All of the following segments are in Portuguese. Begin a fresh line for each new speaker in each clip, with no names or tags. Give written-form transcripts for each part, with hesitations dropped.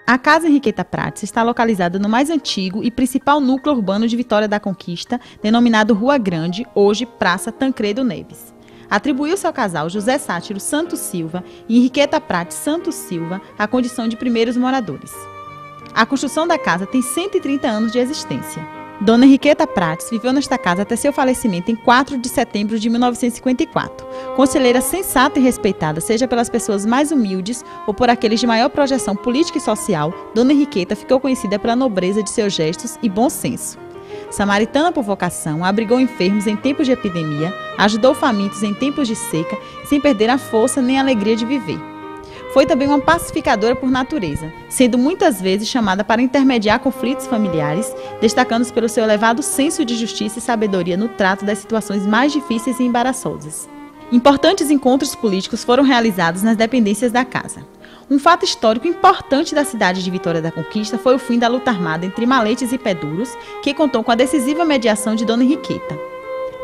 A Casa Henriqueta Prates está localizada no mais antigo e principal núcleo urbano de Vitória da Conquista, denominado Rua Grande, hoje Praça Tancredo Neves. Atribuiu-se ao casal José Sátiro Santos Silva e Henriqueta Prates Santos Silva a condição de primeiros moradores. A construção da casa tem 130 anos de existência. Dona Henriqueta Prates viveu nesta casa até seu falecimento em 4 de setembro de 1954. Conselheira sensata e respeitada, seja pelas pessoas mais humildes ou por aqueles de maior projeção política e social, Dona Henriqueta ficou conhecida pela nobreza de seus gestos e bom senso. Samaritana por vocação, abrigou enfermos em tempos de epidemia, ajudou famintos em tempos de seca, sem perder a força nem a alegria de viver. Foi também uma pacificadora por natureza, sendo muitas vezes chamada para intermediar conflitos familiares, destacando-se pelo seu elevado senso de justiça e sabedoria no trato das situações mais difíceis e embaraçosas. Importantes encontros políticos foram realizados nas dependências da casa. Um fato histórico importante da cidade de Vitória da Conquista foi o fim da luta armada entre maletes e peduros, que contou com a decisiva mediação de Dona Henriqueta.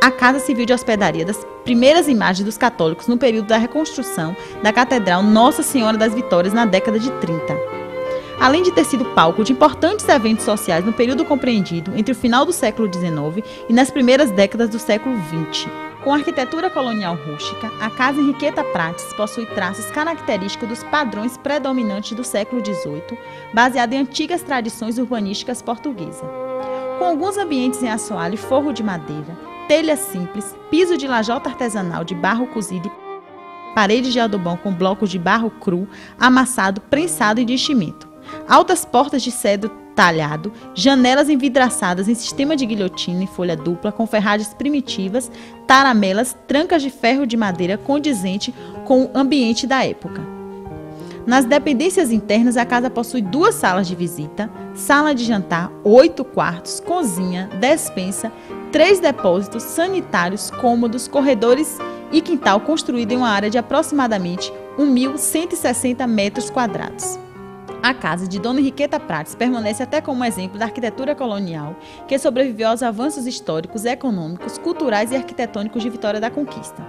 A casa serviu de hospedaria das primeiras imagens dos católicos no período da reconstrução da Catedral Nossa Senhora das Vitórias na década de 30. Além de ter sido palco de importantes eventos sociais no período compreendido entre o final do século XIX e nas primeiras décadas do século XX. Com arquitetura colonial rústica, a Casa Henriqueta Prates possui traços característicos dos padrões predominantes do século XVIII, baseado em antigas tradições urbanísticas portuguesas. Com alguns ambientes em assoalho e forro de madeira, telha simples, piso de lajota artesanal de barro cozido e paredes de aldobão com blocos de barro cru, amassado, prensado e de enchimento. Altas portas de cedro talhado, janelas envidraçadas em sistema de guilhotina e folha dupla com ferragens primitivas, taramelas, trancas de ferro de madeira condizente com o ambiente da época. Nas dependências internas, a casa possui 2 salas de visita, sala de jantar, 8 quartos, cozinha, despensa, 3 depósitos sanitários, cômodos, corredores e quintal construído em uma área de aproximadamente 1.160 metros quadrados. A casa de Dona Henriqueta Prates permanece até como exemplo da arquitetura colonial que sobreviveu aos avanços históricos, econômicos, culturais e arquitetônicos de Vitória da Conquista.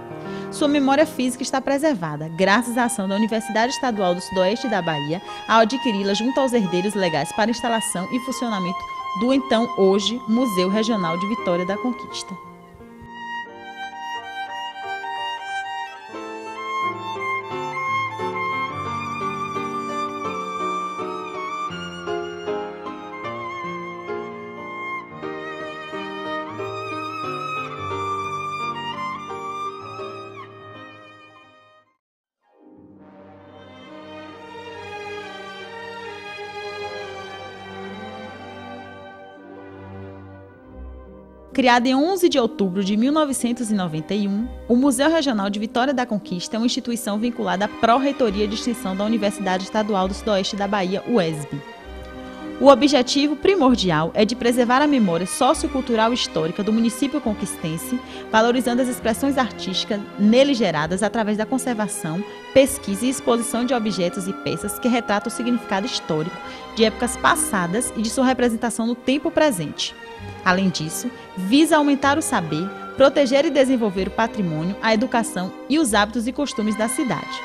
Sua memória física está preservada, graças à ação da Universidade Estadual do Sudoeste da Bahia, ao adquiri-la junto aos herdeiros legais para instalação e funcionamento do então, hoje, Museu Regional de Vitória da Conquista. Criado em 11 de outubro de 1991, o Museu Regional de Vitória da Conquista é uma instituição vinculada à Pró-Reitoria de Extensão da Universidade Estadual do Sudoeste da Bahia, UESB. O objetivo primordial é de preservar a memória sociocultural e histórica do município conquistense, valorizando as expressões artísticas nele geradas através da conservação, pesquisa e exposição de objetos e peças que retratam o significado histórico de épocas passadas e de sua representação no tempo presente. Além disso, visa aumentar o saber, proteger e desenvolver o patrimônio, a educação e os hábitos e costumes da cidade.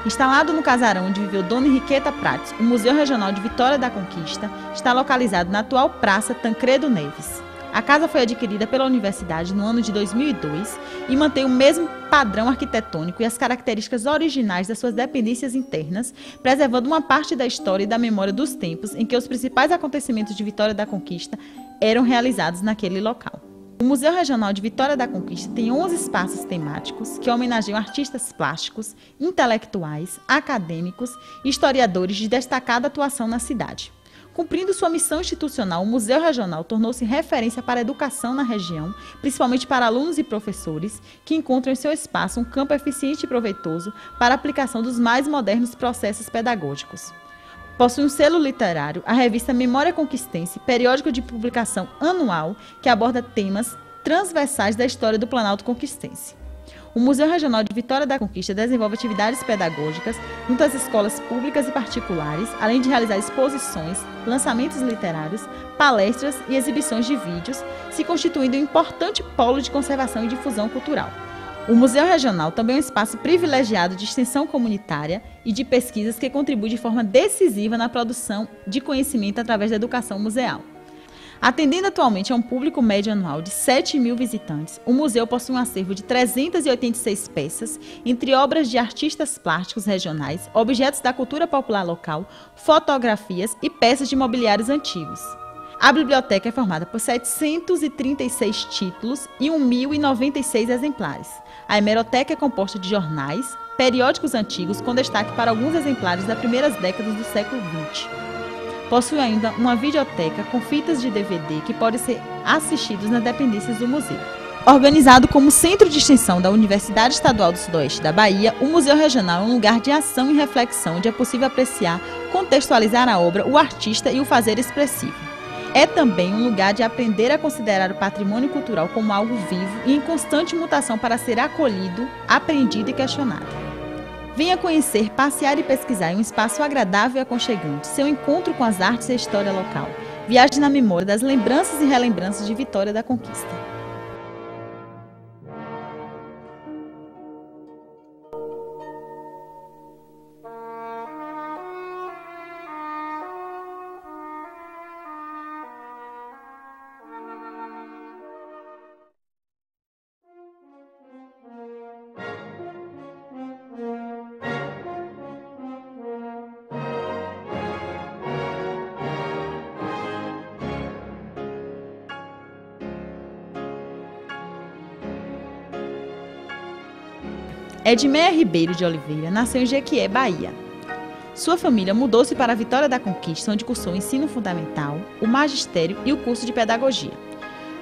Instalado no casarão onde viveu Dona Henriqueta Prates, o Museu Regional de Vitória da Conquista está localizado na atual Praça Tancredo Neves. A casa foi adquirida pela universidade no ano de 2002 e mantém o mesmo padrão arquitetônico e as características originais das suas dependências internas, preservando uma parte da história e da memória dos tempos em que os principais acontecimentos de Vitória da Conquista eram realizados naquele local. O Museu Regional de Vitória da Conquista tem 11 espaços temáticos que homenageiam artistas plásticos, intelectuais, acadêmicos e historiadores de destacada atuação na cidade. Cumprindo sua missão institucional, o Museu Regional tornou-se referência para a educação na região, principalmente para alunos e professores, que encontram em seu espaço um campo eficiente e proveitoso para a aplicação dos mais modernos processos pedagógicos. Possui um selo literário, a revista Memória Conquistense, periódico de publicação anual que aborda temas transversais da história do Planalto Conquistense. O Museu Regional de Vitória da Conquista desenvolve atividades pedagógicas junto às escolas públicas e particulares, além de realizar exposições, lançamentos literários, palestras e exibições de vídeos, se constituindo um importante polo de conservação e difusão cultural. O Museu Regional também é um espaço privilegiado de extensão comunitária e de pesquisas que contribui de forma decisiva na produção de conhecimento através da educação museal. Atendendo atualmente a um público médio anual de 7.000 visitantes, o museu possui um acervo de 386 peças, entre obras de artistas plásticos regionais, objetos da cultura popular local, fotografias e peças de mobiliários antigos. A biblioteca é formada por 736 títulos e 1.096 exemplares. A hemeroteca é composta de jornais, periódicos antigos, com destaque para alguns exemplares das primeiras décadas do século XX. Possui ainda uma videoteca com fitas de DVD que podem ser assistidos nas dependências do museu. Organizado como centro de extensão da Universidade Estadual do Sudoeste da Bahia, o Museu Regional é um lugar de ação e reflexão onde é possível apreciar, contextualizar a obra, o artista e o fazer expressivo. É também um lugar de aprender a considerar o patrimônio cultural como algo vivo e em constante mutação para ser acolhido, aprendido e questionado. Venha conhecer, passear e pesquisar em um espaço agradável e aconchegante, seu encontro com as artes e a história local. Viaje na memória das lembranças e relembranças de Vitória da Conquista. Edmeia Ribeiro de Oliveira nasceu em Jequié, Bahia. Sua família mudou-se para Vitória da Conquista, onde cursou o ensino fundamental, o magistério e o curso de pedagogia.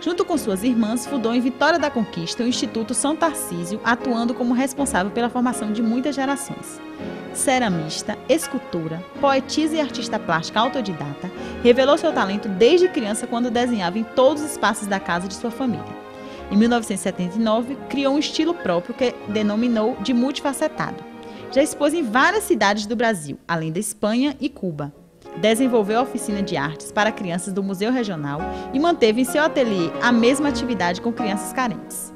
Junto com suas irmãs, fundou em Vitória da Conquista o Instituto São Tarcísio, atuando como responsável pela formação de muitas gerações. Ceramista, escultora, poetisa e artista plástica autodidata, revelou seu talento desde criança quando desenhava em todos os espaços da casa de sua família. Em 1979, criou um estilo próprio que denominou de multifacetado. Já expôs em várias cidades do Brasil, além da Espanha e Cuba. Desenvolveu a oficina de artes para crianças do Museu Regional e manteve em seu ateliê a mesma atividade com crianças carentes.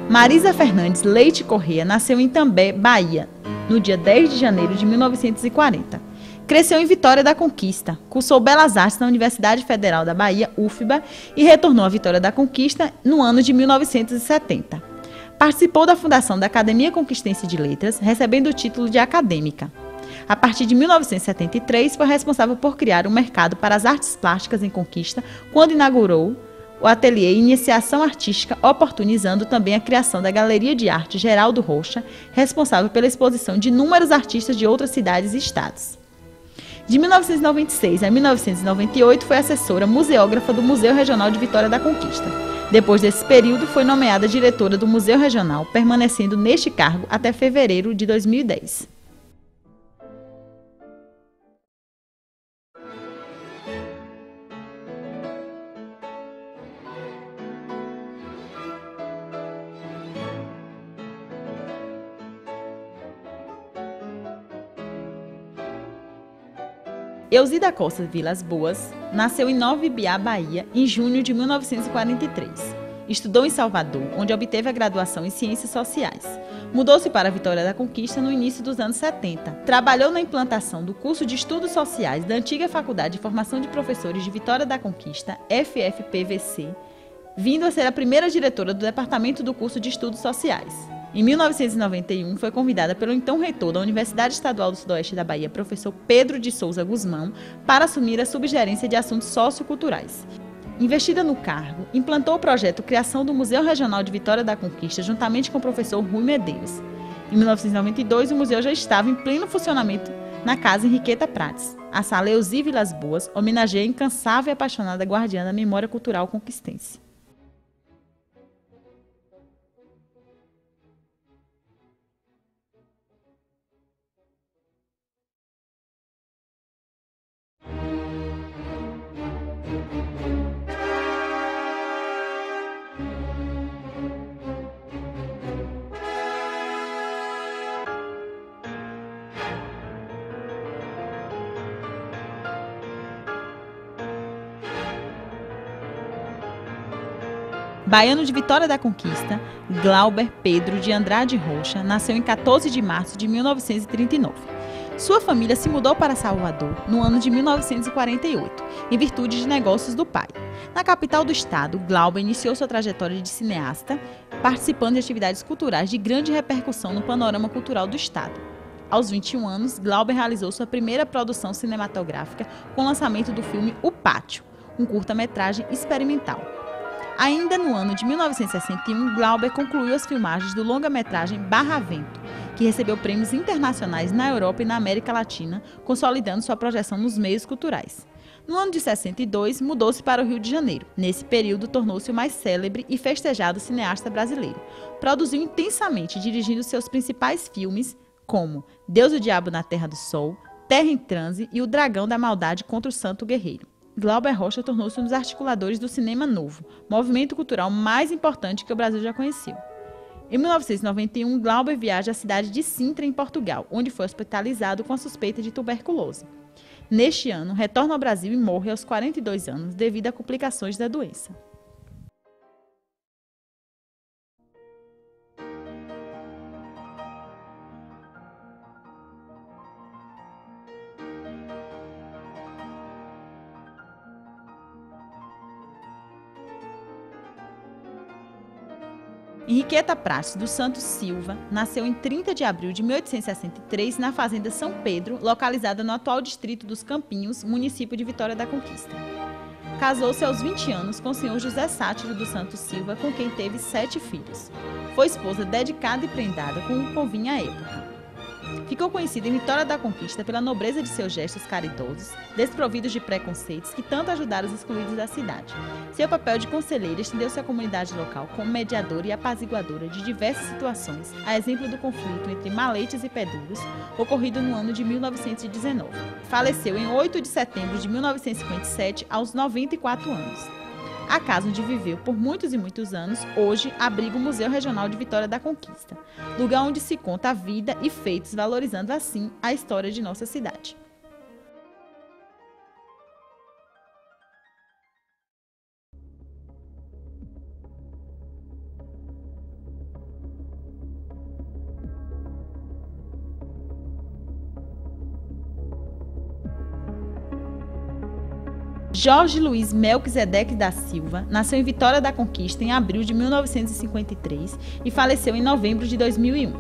Marisa Fernandes Leite Corrêa nasceu em També, Bahia, no dia 10 de janeiro de 1940. Cresceu em Vitória da Conquista, cursou Belas Artes na Universidade Federal da Bahia, UFBA, e retornou à Vitória da Conquista no ano de 1970. Participou da fundação da Academia Conquistense de Letras, recebendo o título de acadêmica. A partir de 1973, foi responsável por criar um mercado para as artes plásticas em Conquista, quando inaugurou o ateliê Iniciação Artística, oportunizando também a criação da Galeria de Arte Geraldo Rocha, responsável pela exposição de inúmeros artistas de outras cidades e estados. De 1996 a 1998, foi assessora museógrafa do Museu Regional de Vitória da Conquista. Depois desse período, foi nomeada diretora do Museu Regional, permanecendo neste cargo até fevereiro de 2010. Euzida Costa Vilas Boas nasceu em Nova Ibiá, Bahia, em junho de 1943. Estudou em Salvador, onde obteve a graduação em Ciências Sociais. Mudou-se para Vitória da Conquista no início dos anos 70. Trabalhou na implantação do curso de Estudos Sociais da antiga Faculdade de Formação de Professores de Vitória da Conquista, FFPVC, vindo a ser a primeira diretora do Departamento do Curso de Estudos Sociais. Em 1991, foi convidada pelo então reitor da Universidade Estadual do Sudoeste da Bahia, professor Pedro de Souza Guzmão, para assumir a subgerência de assuntos socioculturais. Investida no cargo, implantou o projeto Criação do Museu Regional de Vitória da Conquista, juntamente com o professor Rui Medeiros. Em 1992, o museu já estava em pleno funcionamento na Casa Henriqueta Prates. A Sala Elzi Vilas Boas homenageia a incansável e apaixonada guardiã da memória cultural conquistense. Baiano de Vitória da Conquista, Glauber Pedro de Andrade Rocha nasceu em 14 de março de 1939. Sua família se mudou para Salvador no ano de 1948, em virtude de negócios do pai. Na capital do estado, Glauber iniciou sua trajetória de cineasta, participando de atividades culturais de grande repercussão no panorama cultural do estado. Aos 21 anos, Glauber realizou sua primeira produção cinematográfica com o lançamento do filme O Pátio, um curta-metragem experimental. Ainda no ano de 1961, Glauber concluiu as filmagens do longa-metragem Barravento, que recebeu prêmios internacionais na Europa e na América Latina, consolidando sua projeção nos meios culturais. No ano de 62, mudou-se para o Rio de Janeiro. Nesse período, tornou-se o mais célebre e festejado cineasta brasileiro. Produziu intensamente, dirigindo seus principais filmes, como Deus e o Diabo na Terra do Sol, Terra em Transe e O Dragão da Maldade contra o Santo Guerreiro. Glauber Rocha tornou-se um dos articuladores do cinema novo, movimento cultural mais importante que o Brasil já conheceu. Em 1991, Glauber viaja à cidade de Sintra, em Portugal, onde foi hospitalizado com a suspeita de tuberculose. Neste ano, retorna ao Brasil e morre aos 42 anos devido a complicações da doença. Henriqueta Prates dos Santos Silva nasceu em 30 de abril de 1863 na fazenda São Pedro, localizada no atual distrito dos Campinhos, município de Vitória da Conquista. Casou-se aos 20 anos com o senhor José Sátiro dos Santos Silva, com quem teve 7 filhos. Foi esposa dedicada e prendada com o convinha à época. Ficou conhecida em Vitória da Conquista pela nobreza de seus gestos caridosos, desprovidos de preconceitos que tanto ajudaram os excluídos da cidade. Seu papel de conselheira estendeu-se à comunidade local como mediadora e apaziguadora de diversas situações, a exemplo do conflito entre maletes e peduros, ocorrido no ano de 1919. Faleceu em 8 de setembro de 1957, aos 94 anos. A casa onde viveu por muitos e muitos anos, hoje abriga o Museu Regional de Vitória da Conquista, lugar onde se conta a vida e feitos, valorizando assim a história de nossa cidade. Jorge Luiz Melquisedeque da Silva nasceu em Vitória da Conquista em abril de 1953 e faleceu em novembro de 2001.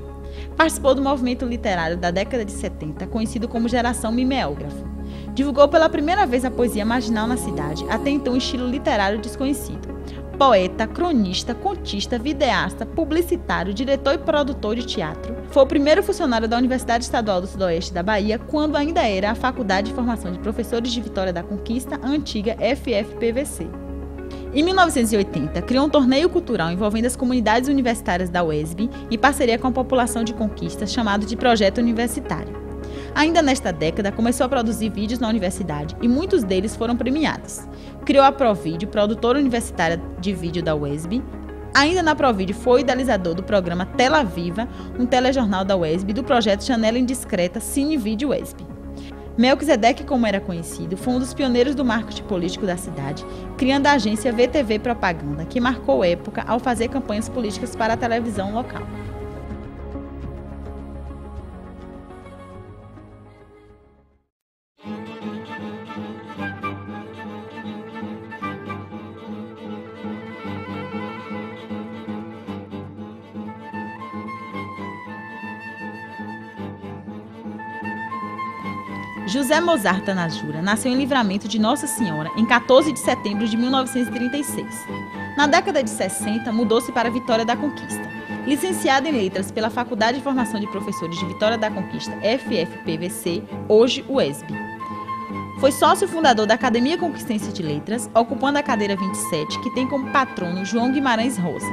Participou do movimento literário da década de 70, conhecido como Geração Mimeógrafo. Divulgou pela primeira vez a poesia marginal na cidade, até então um estilo literário desconhecido. Poeta, cronista, contista, videasta, publicitário, diretor e produtor de teatro. Foi o primeiro funcionário da Universidade Estadual do Sudoeste da Bahia, quando ainda era a Faculdade de Formação de Professores de Vitória da Conquista, a antiga FFPVC. Em 1980, criou um torneio cultural envolvendo as comunidades universitárias da UESB em parceria com a população de Conquista, chamado de Projeto Universitário. Ainda nesta década, começou a produzir vídeos na universidade e muitos deles foram premiados. Criou a Provídeo, produtora universitária de vídeo da UESB. Ainda na Provídeo, foi idealizador do programa Tela Viva, um telejornal da UESB, e do projeto Janela Indiscreta Cine Vídeo UESB. Melquisedeque, como era conhecido, foi um dos pioneiros do marketing político da cidade, criando a agência VTV Propaganda, que marcou época ao fazer campanhas políticas para a televisão local. José Mozart Tanajura nasceu em Livramento de Nossa Senhora em 14 de setembro de 1936. Na década de 60, mudou-se para Vitória da Conquista. Licenciado em Letras pela Faculdade de Formação de Professores de Vitória da Conquista, FFPVC, hoje UESB. Foi sócio fundador da Academia Conquistense de Letras, ocupando a cadeira 27, que tem como patrono João Guimarães Rosa.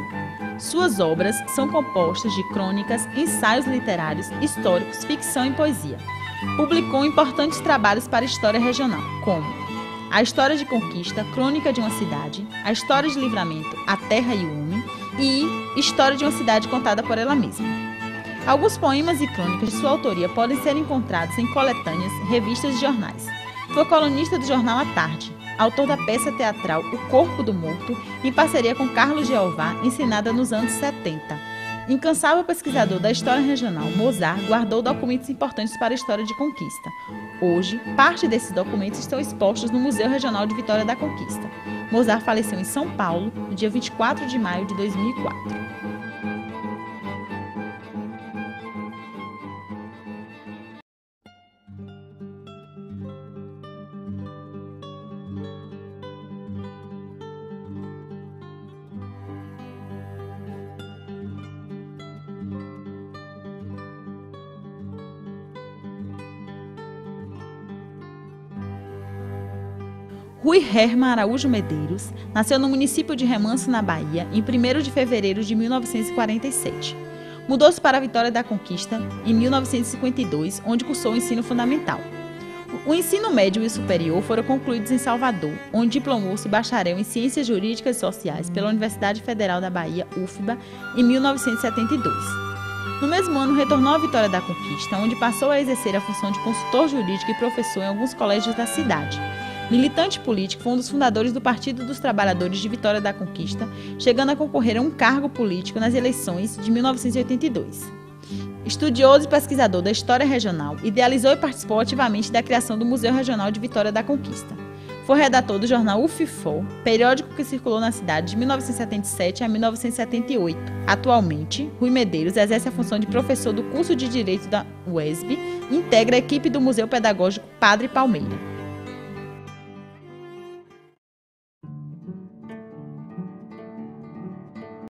Suas obras são compostas de crônicas, ensaios literários, históricos, ficção e poesia. Publicou importantes trabalhos para a história regional, como A História de Conquista, Crônica de uma Cidade, A História de Livramento, A Terra e o Homem e História de uma Cidade contada por ela mesma. Alguns poemas e crônicas de sua autoria podem ser encontrados em coletâneas, revistas e jornais. Foi colunista do jornal A Tarde, autor da peça teatral O Corpo do Morto, em parceria com Carlos Jeová, encenada nos anos 70. Incansável pesquisador da história regional, Mozart guardou documentos importantes para a história de conquista. Hoje, parte desses documentos estão expostos no Museu Regional de Vitória da Conquista. Mozart faleceu em São Paulo, no dia 24 de maio de 2004. Rui Hermann Araújo Medeiros nasceu no município de Remanso, na Bahia, em 1º de fevereiro de 1947. Mudou-se para Vitória da Conquista em 1952, onde cursou o ensino fundamental. O ensino médio e superior foram concluídos em Salvador, onde diplomou-se bacharel em Ciências Jurídicas e Sociais pela Universidade Federal da Bahia, UFBA, em 1972. No mesmo ano, retornou à Vitória da Conquista, onde passou a exercer a função de consultor jurídico e professor em alguns colégios da cidade. Militante político, foi um dos fundadores do Partido dos Trabalhadores de Vitória da Conquista, chegando a concorrer a um cargo político nas eleições de 1982. Estudioso e pesquisador da história regional, idealizou e participou ativamente da criação do Museu Regional de Vitória da Conquista. Foi redator do jornal UFIFO, periódico que circulou na cidade de 1977 a 1978. Atualmente, Rui Medeiros exerce a função de professor do curso de Direito da UESB e integra a equipe do Museu Pedagógico Padre Palmeira.